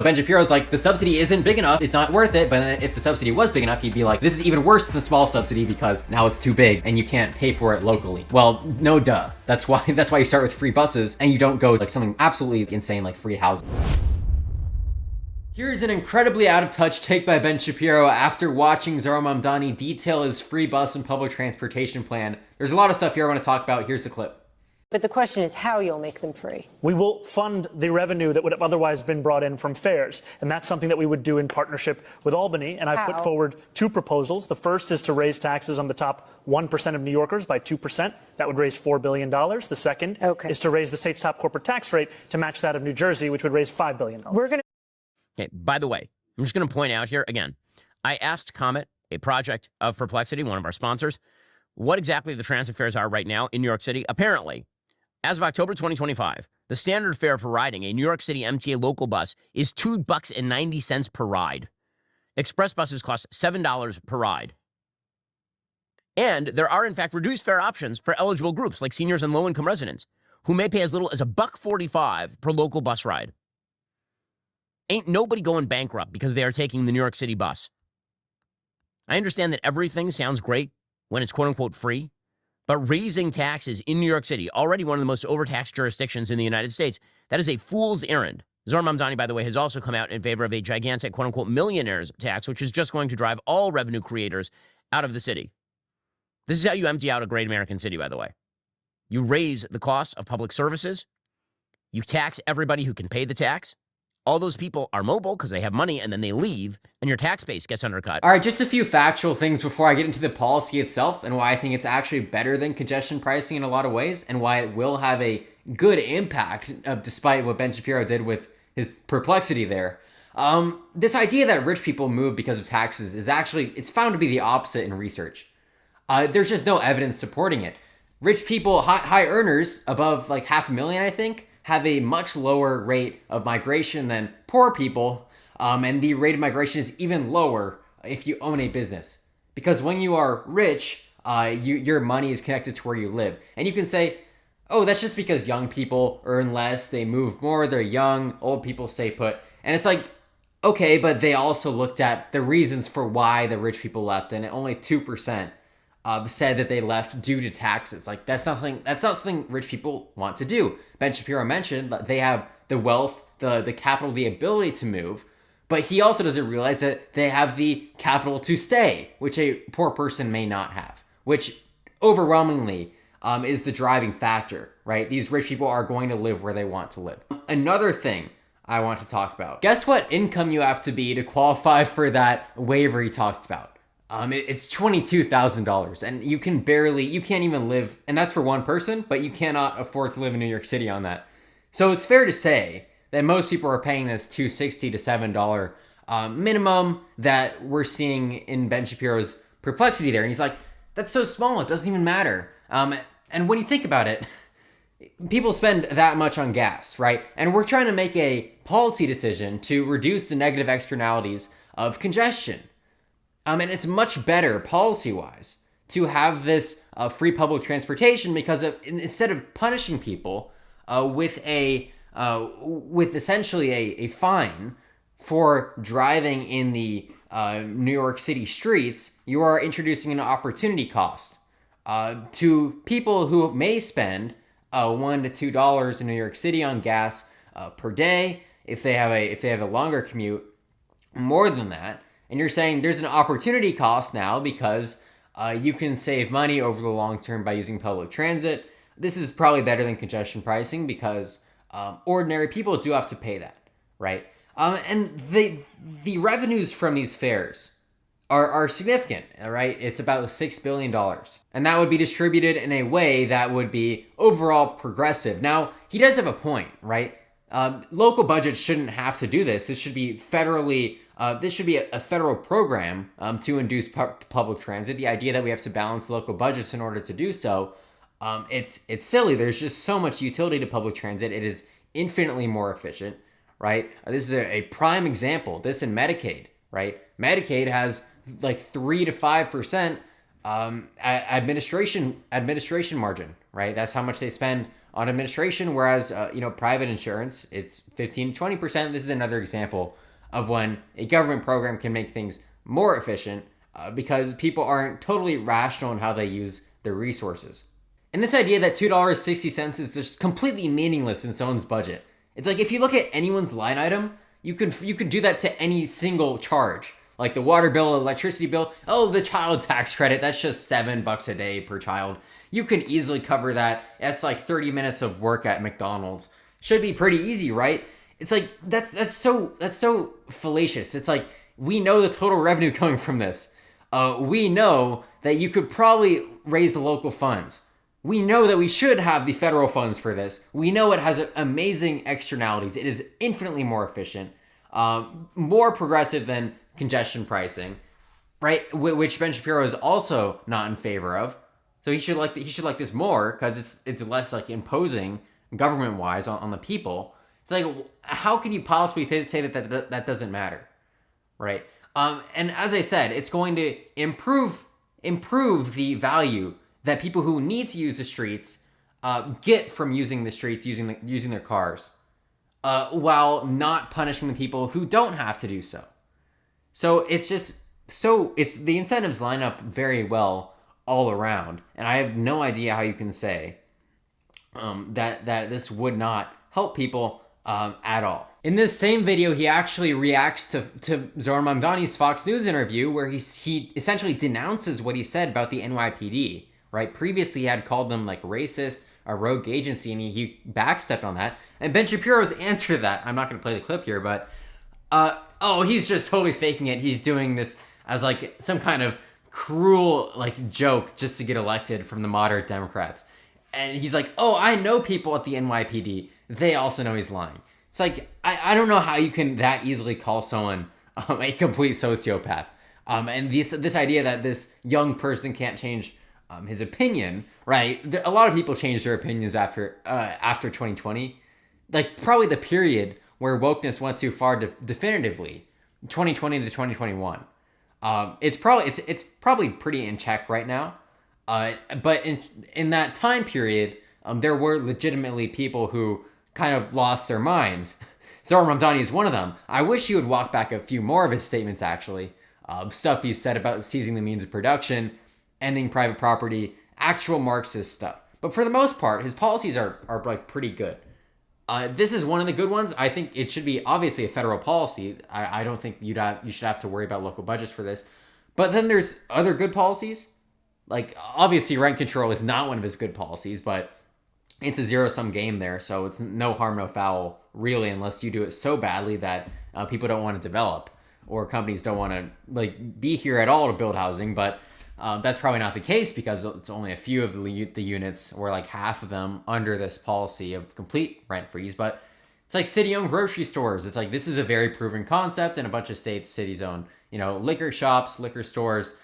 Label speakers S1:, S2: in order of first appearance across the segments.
S1: Ben Shapiro's like, the subsidy isn't big enough, it's not worth it. But if the subsidy was big enough, he'd be like, this is even worse than the small subsidy because now it's too big and you can't pay for it locally. Well, no duh. That's why you start with free buses and you don't go like something absolutely insane like free housing. Here's an incredibly out of touch take by Ben Shapiro after watching Zohran Mamdani detail his free bus and public transportation plan. There's a lot of stuff here I want to talk about. Here's the clip.
S2: But the question is how you'll make them free.
S3: We will fund the revenue that would have otherwise been brought in from fares. And that's something that we would do in partnership with Albany. And I've put forward two proposals. The first is to raise taxes on the top 1% of New Yorkers by 2%. That would raise $4 billion. The second is to raise the state's top corporate tax rate to match that of New Jersey, which would raise $5 billion.
S4: Okay, by the way, I'm just going to point out here again, I asked Comet, a project of Perplexity, one of our sponsors, what exactly the transit fares are right now in New York City. Apparently, as of October 2025, the standard fare for riding a New York City MTA local bus is $2.90 per ride. Express buses cost $7 per ride. And there are, in fact, reduced fare options for eligible groups like seniors and low-income residents who may pay as little as $1.45 per local bus ride. Ain't nobody going bankrupt because they are taking the New York City bus. I understand that everything sounds great when it's quote-unquote free, but raising taxes in New York City, already one of the most overtaxed jurisdictions in the United States, that is a fool's errand. Zohran Mamdani, by the way, has also come out in favor of a gigantic quote-unquote millionaires tax, which is just going to drive all revenue creators out of the city. This is how you empty out a great American city, by the way. You raise the cost of public services. You tax everybody who can pay the tax. All those people are mobile because they have money and then they leave and your tax base gets undercut.
S1: All right, just a few factual things before I get into the policy itself and why I think it's actually better than congestion pricing in a lot of ways and why it will have a good impact despite what Ben Shapiro did with his perplexity there. This idea that rich people move because of taxes is actually, it's found to be the opposite in research. There's just no evidence supporting it. Rich people, high earners above like $500,000, I think, have a much lower rate of migration than poor people, and the rate of migration is even lower if you own a business. Because when you are rich, your money is connected to where you live. And you can say, oh, that's just because young people earn less, they move more, they're young, old people stay put. And it's like, okay, but they also looked at the reasons for why the rich people left, and only 2% said that they left due to taxes. Like that's not something rich people want to do. Ben Shapiro mentioned that they have the wealth, the capital, the ability to move, but he also doesn't realize that they have the capital to stay, which a poor person may not have, which overwhelmingly is the driving factor, right? These rich people are going to live where they want to live. Another thing I want to talk about. Guess what income you have to be to qualify for that waiver he talked about? It's $22,000 and you can't even live, and that's for one person, but you cannot afford to live in New York City on that. So it's fair to say that most people are paying this $2.60 to $7 minimum that we're seeing in Ben Shapiro's perplexity there. And he's like, that's so small, it doesn't even matter. And when you think about it, people spend that much on gas, right? And we're trying to make a policy decision to reduce the negative externalities of congestion. And it's much better policy-wise to have this free public transportation because instead of punishing people with essentially a fine for driving in the New York City streets, you are introducing an opportunity cost to people who may spend $1 to $2 in New York City on gas per day if they have a longer commute, more than that. And you're saying there's an opportunity cost now because you can save money over the long term by using public transit. This is probably better than congestion pricing because ordinary people do have to pay that, right? And the revenues from these fares are significant, right? It's about $6 billion. And that would be distributed in a way that would be overall progressive. Now, he does have a point, right? Local budgets shouldn't have to do this. This should be federally. This should be a federal program to induce public transit. The idea that we have to balance local budgets in order to do so, it's silly. There's just so much utility to public transit. It is infinitely more efficient, right? This is a prime example. This and Medicaid, right? Medicaid has like 3 to 5% administration margin, right? That's how much they spend on administration. Whereas, private insurance, it's 15 to 20%. This is another example of when a government program can make things more efficient because people aren't totally rational in how they use their resources. And this idea that $2.60 is just completely meaningless in someone's budget. It's like if you look at anyone's line item, you could do that to any single charge. Like the water bill, electricity bill. Oh, the child tax credit, that's just $7 a day per child. You can easily cover that. That's like 30 minutes of work at McDonald's. Should be pretty easy, right? It's like that's so fallacious. It's like we know the total revenue coming from this. We know that you could probably raise the local funds. We know that we should have the federal funds for this. We know it has amazing externalities. It is infinitely more efficient, more progressive than congestion pricing, right? Which Ben Shapiro is also not in favor of. So he should like this more because it's less like imposing government wise on the people. It's like, how can you possibly say that doesn't matter, right? And as I said, it's going to improve the value that people who need to use the streets get from using the streets, using their cars, while not punishing the people who don't have to do so. So it's the incentives line up very well all around, and I have no idea how you can say that this would not help people at all. In this same video, he actually reacts to Zohran Mamdani's Fox News interview, where he essentially denounces what he said about the NYPD. Right? Previously, he had called them like racist, a rogue agency, and he backstepped on that. And Ben Shapiro's answer to that, I'm not going to play the clip here, but he's just totally faking it. He's doing this as like some kind of cruel like joke just to get elected from the moderate Democrats. And he's like, oh, I know people at the NYPD. They also know he's lying. It's like, I don't know how you can that easily call someone a complete sociopath. And this idea that this young person can't change his opinion, right? A lot of people changed their opinions after 2020. Like probably the period where wokeness went too far definitively, 2020 to 2021. It's probably pretty in check right now. But in that time period, there were legitimately people who kind of lost their minds. Zohran Mamdani is one of them. I wish he would walk back a few more of his statements, actually. Stuff he said about seizing the means of production, ending private property, actual Marxist stuff. But for the most part, his policies are like pretty good. This is one of the good ones. I think it should be obviously a federal policy. I don't think you should have to worry about local budgets for this. But then there's other good policies. Like obviously rent control is not one of his good policies, but it's a zero-sum game there. So it's no harm, no foul, really, unless you do it so badly that people don't want to develop or companies don't want to like be here at all to build housing. But that's probably not the case because it's only a few of the units, or like half of them, under this policy of complete rent freeze. But it's like city-owned grocery stores. It's like this is a very proven concept in a bunch of states. Cities own, liquor shops, liquor stores.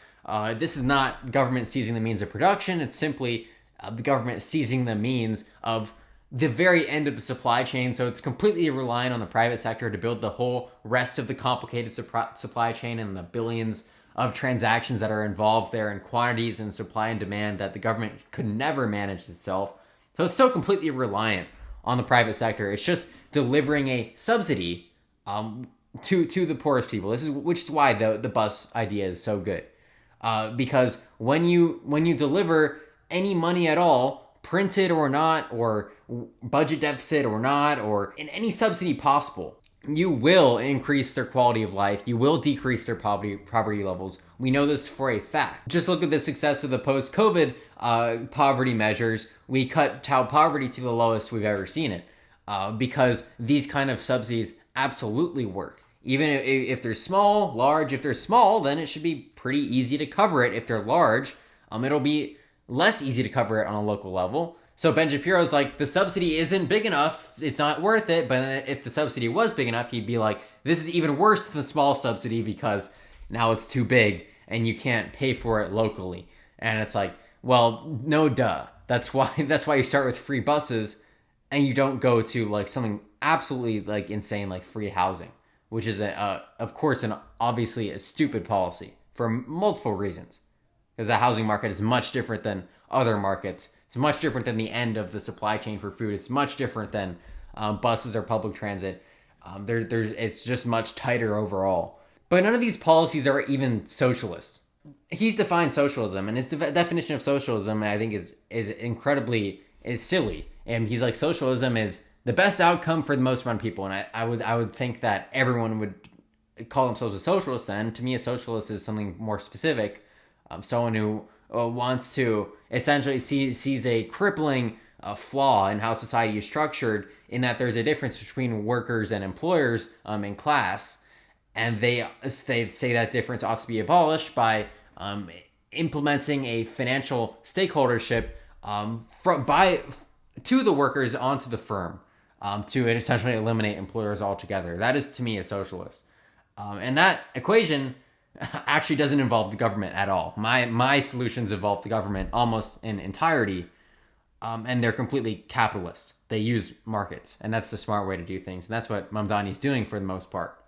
S1: This is not government seizing the means of production. It's simply the government seizing the means of the very end of the supply chain. So it's completely reliant on the private sector to build the whole rest of the complicated supply chain and the billions of transactions that are involved there, and quantities and supply and demand that the government could never manage itself. So it's so completely reliant on the private sector. It's just delivering a subsidy to the poorest people. Which is why the bus idea is so good. Because when you deliver any money at all, printed or not, or budget deficit or not, or in any subsidy possible, you will increase their quality of life. You will decrease their poverty levels. We know this for a fact. Just look at the success of the post-COVID poverty measures. We cut child poverty to the lowest we've ever seen it because these kind of subsidies absolutely work. Even if they're small, large. If they're small, then it should be pretty easy to cover it. If they're large, it'll be less easy to cover it on a local level. So Ben Shapiro's like, the subsidy isn't big enough, it's not worth it. But if the subsidy was big enough, he'd be like, this is even worse than the small subsidy because now it's too big and you can't pay for it locally. And it's like, well, no duh. That's why you start with free buses and you don't go to like something absolutely like insane like free housing, which is of course obviously a stupid policy for multiple reasons. Because the housing market is much different than other markets It's much different than the end of the supply chain for food. It's much different than buses or public transit. It's just much tighter overall. But none of these policies are even socialist. He defines socialism, and his definition of socialism, I think, is incredibly silly. And he's like, socialism is the best outcome for the most amount of people. And I would think that everyone would call themselves a socialist. Then, to me, a socialist is something more specific. Someone who wants to essentially sees a crippling flaw in how society is structured, in that there's a difference between workers and employers in class, and they say that difference ought to be abolished by implementing a financial stakeholdership to the workers onto the firm, to essentially eliminate employers altogether. That is, to me, a socialist, and that equation actually doesn't involve the government at all. My solutions involve the government almost in entirety, and they're completely capitalist. They use markets, and that's the smart way to do things, and that's what Mamdani's doing for the most part.